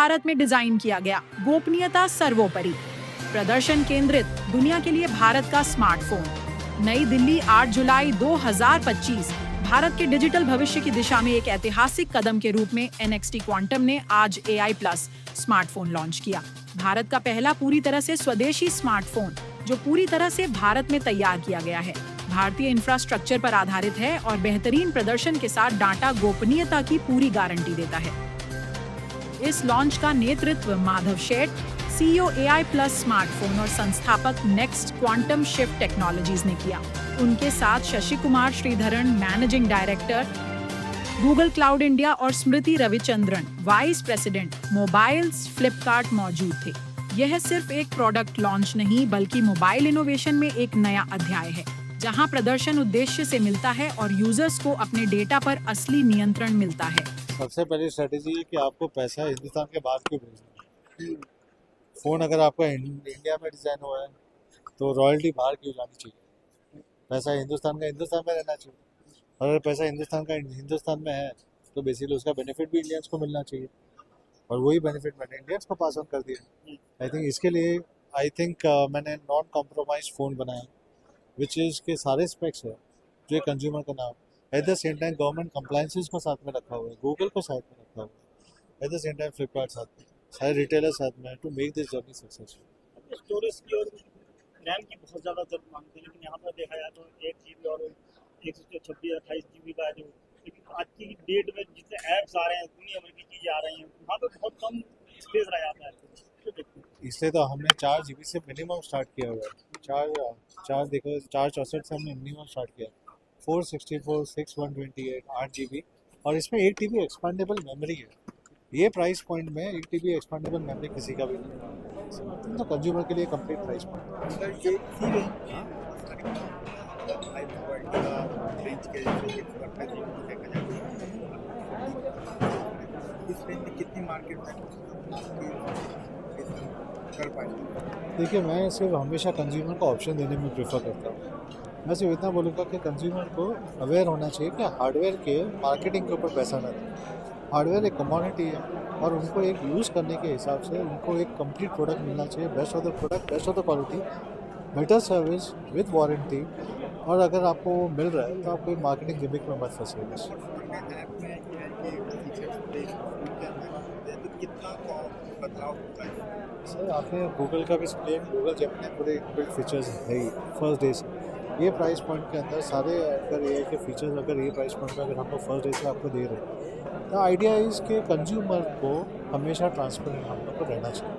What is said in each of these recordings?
भारत में डिजाइन किया गया, गोपनीयता सर्वोपरि। प्रदर्शन केंद्रित, दुनिया के लिए भारत का स्मार्टफोन। नई दिल्ली 8 जुलाई 2025। भारत के डिजिटल भविष्य की दिशा में एक ऐतिहासिक कदम के रूप में NXT क्वांटम ने आज AI प्लस स्मार्टफोन लॉन्च किया। भारत का पहला पूरी तरह से स्वदेशी स्मार्टफोन जो पूरी तरह से भारत में तैयार किया गया है, भारतीय इंफ्रास्ट्रक्चर पर आधारित है और बेहतरीन प्रदर्शन के साथ डाटा गोपनीयता की पूरी गारंटी देता है। इस लॉन्च का नेतृत्व Madhav Sheth, CEO AI plus smartphone और संस्थापक नेक्स्ट क्वांटम शिफ्ट टेक्नोलॉजीज ने किया। उनके साथ Shashi Kumar Sreedharan, managing director, Google Cloud India और Smriti Ravichandran, vice president, mobiles, Flipkart मौजूद थे। यह सिर्फ एक प्रोडक्ट लॉन्च नहीं बल्कि मोबाइल इनोवेशन में एक नया अध्याय है, जहां प्रदर्शन उद्देश्य से मिलता है और यूजर्स को अपने डेटा पर असली नियंत्रण मिलता है। सबसे पहली स्ट्रेटेजी है कि आपको पैसा हिंदुस्तान के बाहर क्यों भेजना है। फ़ोन अगर आपका इंडिया में डिज़ाइन हुआ है तो रॉयल्टी बाहर क्यों जानी चाहिए। पैसा हिंदुस्तान का हिंदुस्तान में रहना चाहिए। और अगर पैसा हिंदुस्तान का हिंदुस्तान में है तो बेसिकली उसका बेनिफिट भी इंडियंस को मिलना चाहिए, और वही बेनिफिट मैंने इंडियंस को पास ऑन कर दिया। आई थिंक इसके लिए मैंने नॉन कॉम्प्रोमाइज फ़ोन बनाया, विच इज़ के सारे स्पेक्स है जो एक कंज्यूमर का नाम, eight the same time government compliances को साथ में रखा हुआ है, गूगल को साथ में रखा हुआ है, at the same time Flipkart साथ में, सारे रिटेलर साथ में, to make this journey successful. Storage की और रैम की बहुत ज़्यादा जरूरत मांगते हैं, लेकिन यहाँ पर देखा जाए तो 1 GB और 126-28 GB का है जो, लेकिन आज की डेट में जितने ऐप्स आ रहे हैं, दुनिया भर की चीज़ें आ रही हैं, वहाँ पर बहुत कम स्पेस रह जाता है। इसलिए तो हमने 4 GB से मिनिमम स्टार्ट किया हुआ है। चार देखो, 464 से हमने मिनिमम स्टार्ट किया, 464, 6/128, 8 GB, और इसमें 1 TB एक्सपांडेबल मेमोरी है। ये प्राइस पॉइंट में 1 TB एक्सपांडेबल मेमोरी किसी का भी नहीं, तो कंज्यूमर के लिए कंप्लीट प्राइस कितनी मार्केट कर पाएंगे। देखिए, मैं सिर्फ हमेशा कंज्यूमर को ऑप्शन देने में प्रेफर करता हूँ। मैं सिर्फ इतना बोलूँगा कि कंज्यूमर को अवेयर होना चाहिए कि हार्डवेयर के मार्केटिंग के ऊपर पैसा ना दें। हार्डवेयर एक कमोडिटी है और उनको एक यूज़ करने के हिसाब से उनको एक कंप्लीट प्रोडक्ट मिलना चाहिए, best of the product, best of the quality, better service with warranty. और अगर आपको वो मिल रहा है तो आप कोई मार्केटिंग गिमिक में मत फंसिएगा। कितना बदलाव होता है सर, आपने गूगल का भी सुनिए, गूगल जेमिनी पूरे इनबिल्ट फीचर्स है ही फर्स्ट डे से। ये प्राइस पॉइंट के अंदर सारे अगर AI के फीचर्स अगर ये प्राइस पॉइंट पे अगर हम लोग फर्स्ट डे से आपको दे रहे हैं, तो आइडिया इज़ के कंज्यूमर को हमेशा ट्रांसपेरेंट हम लोग को रहना चाहिए।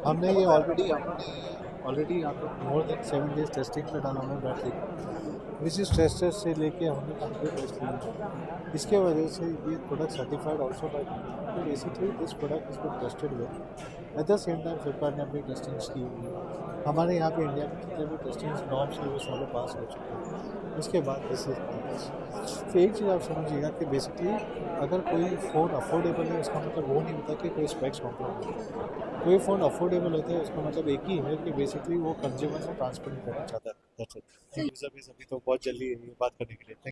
हमने ये ऑलरेडी यहाँ पर मोर देन 7 डेज टेस्टिंग पे डाला हुआ है बैटरी, विच इज़ टेस्टर से लेके हमने कंप्लीट टेस्ट किया। इसके वजह से ये प्रोडक्ट सर्टिफाइड ऑल्सो बाय, तो basically this product is been tested with. At the same time Flipkart ने अपनी टेस्टिंग्स की हुई है। हमारे यहाँ पे इंडिया में जितने भी टेस्टिंग नॉर्म्स है वो सारे पास हो चुके हैं। उसके बाद दिस इज तो एक चीज़ आप समझिएगा कि बेसिकली अगर कोई फ़ोन अफोर्डेबल है उसका मतलब वो नहीं होता कि कोई स्पेक्स कॉम्प्रोमाइज है। कोई फ़ोन अफोर्डेबल होता है उसका मतलब एक ही है कि बेसिकली वो कंज्यूमर से ट्रांसपेरेंट करना चाहता है। That's it. अभी तो बहुत जल्दी है ये बात करने के लिए।